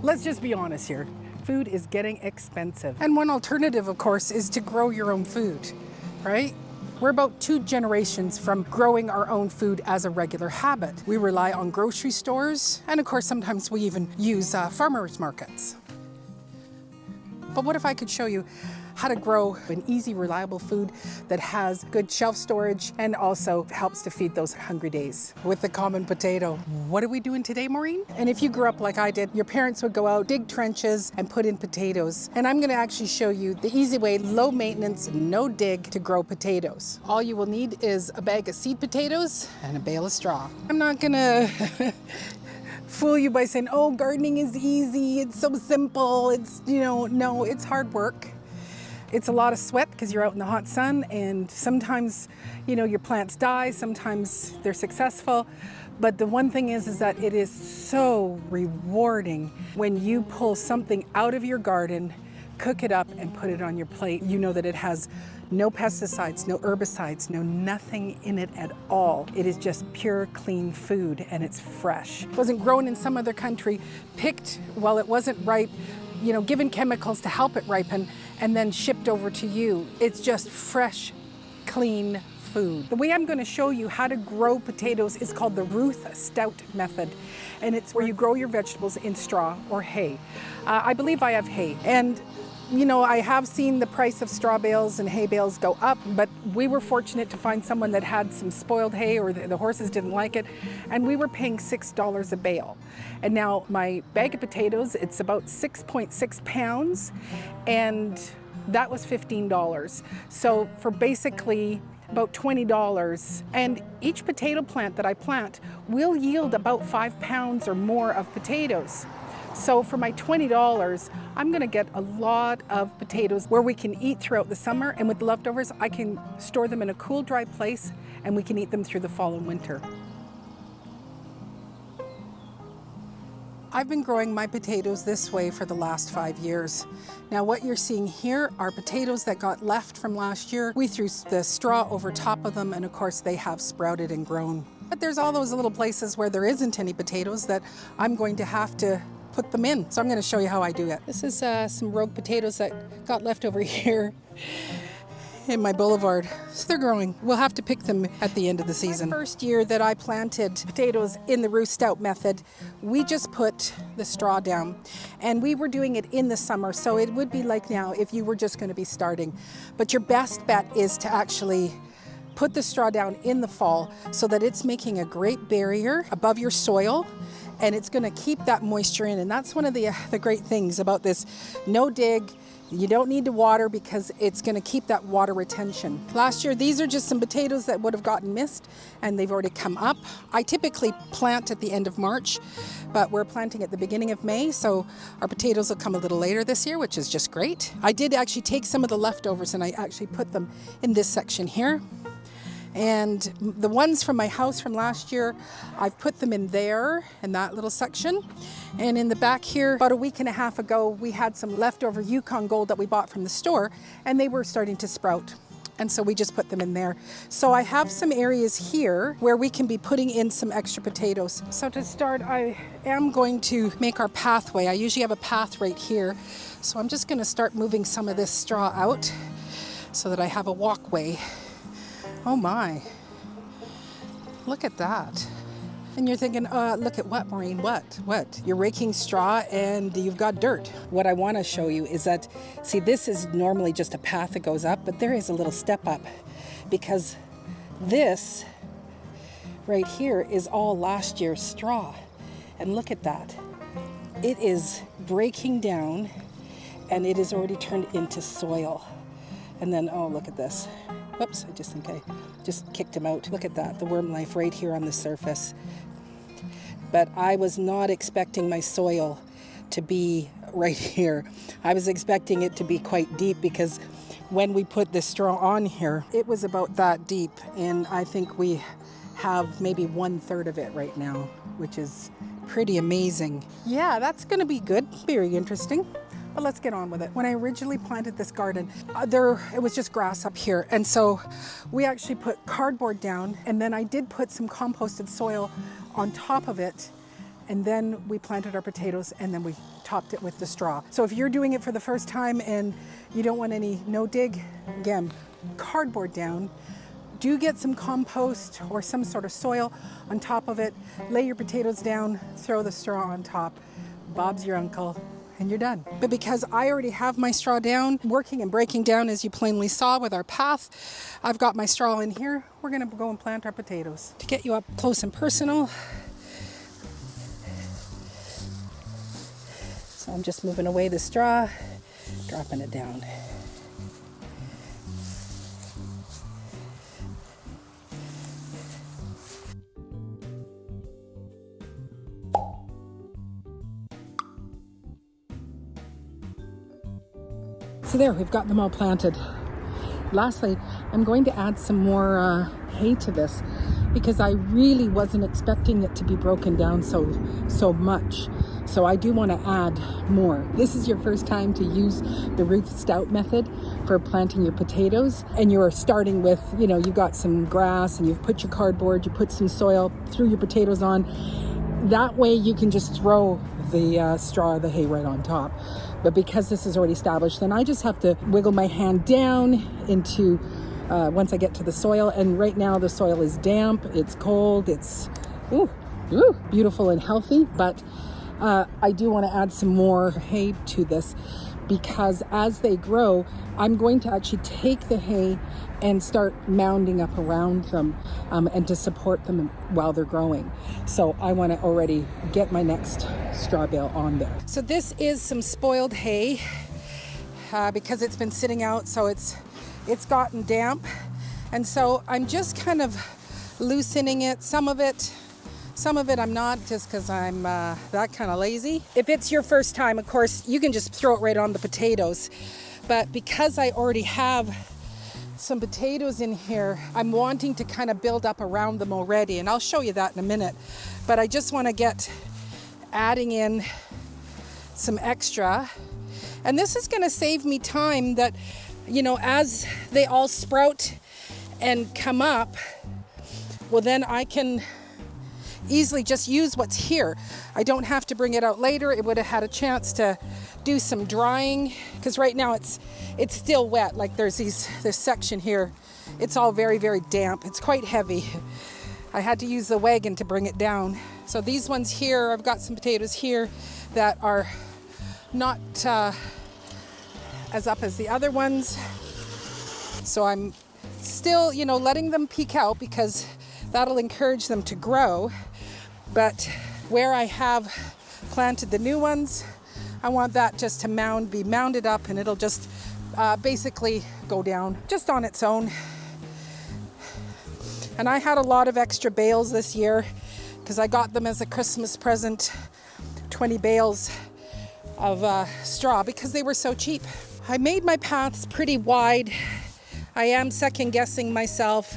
Let's just be honest here. Food is getting expensive. And one alternative, of course, is to grow your own food, right? We're about 2 generations from growing our own food as a regular habit. We rely on grocery stores, and of course, sometimes we even use farmers markets. But what if I could show you how to grow an easy, reliable food that has good shelf storage and also helps to feed those hungry days with the common potato. What are we doing today, Maureen? And if you grew up like I did, your parents would go out, dig trenches, and put in potatoes. And I'm gonna actually show you the easy way, low maintenance, no dig to grow potatoes. All you will need is a bag of seed potatoes and a bale of straw. I'm not gonna fool you by saying, oh, gardening is easy, it's so simple, it's, no, it's hard work. It's a lot of sweat because you're out in the hot sun, and sometimes, your plants die, sometimes they're successful. But the one thing is that it is so rewarding when you pull something out of your garden, cook it up and put it on your plate. You know that it has no pesticides, no herbicides, nothing in it at all. It is just pure, clean food, and it's fresh. It wasn't grown in some other country, picked while it wasn't ripe, given chemicals to help it ripen, and then shipped over to you. It's just fresh, clean food. The way I'm going to show you how to grow potatoes is called the Ruth Stout method. And it's where you grow your vegetables in straw or hay. I believe I have hay. And I have seen the price of straw bales and hay bales go up, but we were fortunate to find someone that had some spoiled hay, or the horses didn't like it, and we were paying $6 a bale. And now my bag of potatoes, it's about 6.6 pounds, and that was $15. So for basically about $20, and each potato plant that I plant will yield about 5 pounds or more of potatoes. So for my $20, I'm gonna get a lot of potatoes where we can eat throughout the summer, and with the leftovers, I can store them in a cool, dry place, and we can eat them through the fall and winter. I've been growing my potatoes this way for the last 5 years. Now what you're seeing here are potatoes that got left from last year. We threw the straw over top of them, and of course they have sprouted and grown. But there's all those little places where there isn't any potatoes that I'm going to have to put them in. So I'm going to show you how I do it. This is some rogue potatoes that got left over here in my boulevard. So they're growing. We'll have to pick them at the end of the season. The first year that I planted potatoes in the Ruth Stout method, we just put the straw down, and we were doing it in the summer. So it would be like now if you were just going to be starting. But your best bet is to actually put the straw down in the fall so that it's making a great barrier above your soil, and it's going to keep that moisture in. And that's one of the great things about this no dig. You don't need to water because it's going to keep that water retention. Last year, these are just some potatoes that would have gotten missed, and they've already come up. I typically plant at the end of March, but we're planting at the beginning of May, so our potatoes will come a little later this year, which is just great. I did actually take some of the leftovers and I actually put them in this section here. And the ones from my house from last year, I've put them in there, in that little section. And in the back here, about a week and a half ago, we had some leftover Yukon Gold that we bought from the store, and they were starting to sprout. And so we just put them in there. So I have some areas here where we can be putting in some extra potatoes. So to start, I am going to make our pathway. I usually have a path right here. So I'm just going to start moving some of this straw out so that I have a walkway. Oh my, look at that. And you're thinking, look at what, Maureen, what? You're raking straw and you've got dirt. What I want to show you is that, see, this is normally just a path that goes up, but there is a little step up because this right here is all last year's straw. And look at that. It is breaking down and it is already turned into soil. And then, oh, look at this. Whoops, I just think I just kicked him out. Look at that, the worm life right here on the surface. But I was not expecting my soil to be right here. I was expecting it to be quite deep because when we put the straw on here, it was about that deep. And I think we have maybe 1/3 of it right now, which is pretty amazing. Yeah, that's gonna be good, very interesting. But let's get on with it. When I originally planted this garden, it was just grass up here. And so we actually put cardboard down, and then I did put some composted soil on top of it. and then we planted our potatoes, and then we topped it with the straw. So if you're doing it for the first time and you don't want any no-dig, again, cardboard down, do get some compost or some sort of soil on top of it, lay your potatoes down, throw the straw on top. Bob's your uncle, and you're done. But because I already have my straw down, working and breaking down as you plainly saw with our path, I've got my straw in here. We're gonna go and plant our potatoes. To get you up close and personal, so I'm just moving away the straw, dropping it down. So there, we've got them all planted. Lastly, I'm going to add some more hay to this because I really wasn't expecting it to be broken down so much. So I do want to add more. This is your first time to use the Ruth Stout method for planting your potatoes, and you're starting with, you've got some grass and you've put your cardboard, you put some soil, threw your potatoes on. That way you can just throw the straw, the hay right on top. But because this is already established, then I just have to wiggle my hand down into, once I get to the soil. And right now the soil is damp, it's cold, it's beautiful and healthy. But I do want to add some more hay to this because as they grow, I'm going to actually take the hay and start mounding up around them and to support them while they're growing. So I want to already get my next straw bale on there. So this is some spoiled hay because it's been sitting out, so it's gotten damp. And so I'm just kind of loosening it. Some of it I'm not, just because I'm that kind of lazy. If it's your first time, of course, you can just throw it right on the potatoes. But because I already have some potatoes in here, I'm wanting to kind of build up around them already, and I'll show you that in a minute. But I just want to get adding in some extra. And this is going to save me time that, as they all sprout and come up, well, then I can easily just use what's here. I don't have to bring it out later. It would have had a chance to do some drying because right now it's still wet. Like there's this section here. It's all very, very damp. It's quite heavy. I had to use the wagon to bring it down. So these ones here, I've got some potatoes here that are not as up as the other ones. So I'm still, letting them peek out because that'll encourage them to grow. But where I have planted the new ones, I want that just to be mounded up, and it'll just basically go down just on its own. And I had a lot of extra bales this year because I got them as a Christmas present, 20 bales of straw because they were so cheap. I made my paths pretty wide. I am second guessing myself,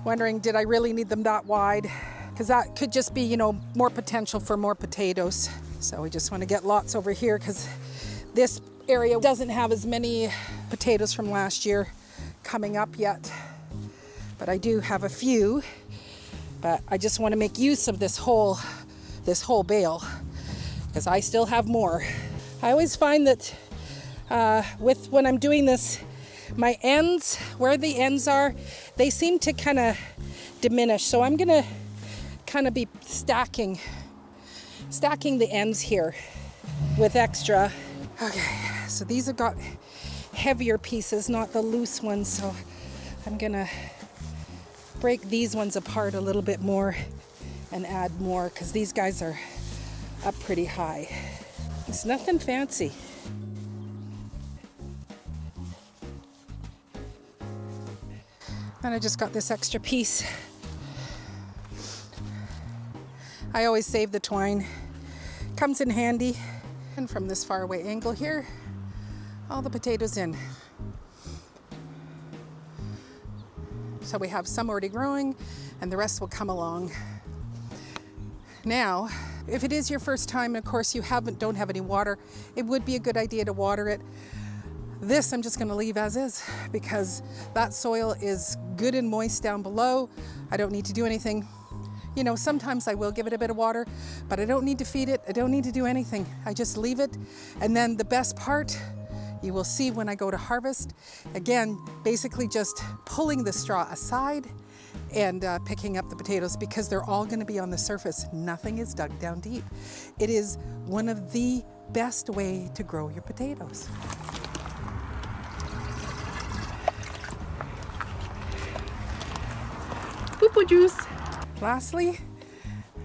wondering, did I really need them that wide? Because that could just be, more potential for more potatoes. So we just want to get lots over here because this area doesn't have as many potatoes from last year coming up yet. But I do have a few, but I just want to make use of this whole bale because I still have more. I always find that when I'm doing this, my ends, where the ends are, they seem to kind of diminish. So I'm gonna kind of be stacking the ends here with extra. Okay, so these have got heavier pieces, not the loose ones. So I'm gonna break these ones apart a little bit more and add more because these guys are up pretty high. It's nothing fancy. And I just got this extra piece. I always save the twine. Comes in handy. And from this far away angle here, all the potatoes in. So we have some already growing and the rest will come along. Now, if it is your first time, and of course you don't have any water, it would be a good idea to water it. This I'm just going to leave as is because that soil is good and moist down below. I don't need to do anything. You know, sometimes I will give it a bit of water, but I don't need to feed it. I don't need to do anything. I just leave it. And then the best part, you will see when I go to harvest, again, basically just pulling the straw aside and picking up the potatoes because they're all going to be on the surface. Nothing is dug down deep. It is one of the best way to grow your potatoes. Poo-poo juice. Lastly,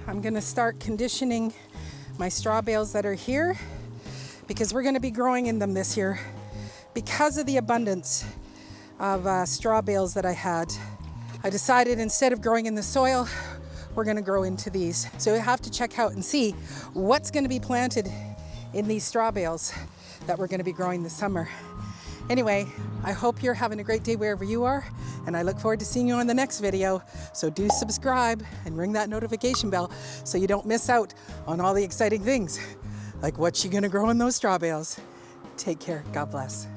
I'm going to start conditioning my straw bales that are here because we're going to be growing in them this year. Because of the abundance of straw bales that I had, I decided instead of growing in the soil, we're going to grow into these. So we have to check out and see what's going to be planted in these straw bales that we're going to be growing this summer. Anyway, I hope you're having a great day wherever you are, and I look forward to seeing you on the next video. So do subscribe and ring that notification bell so you don't miss out on all the exciting things, like what you're gonna grow in those straw bales. Take care, God bless.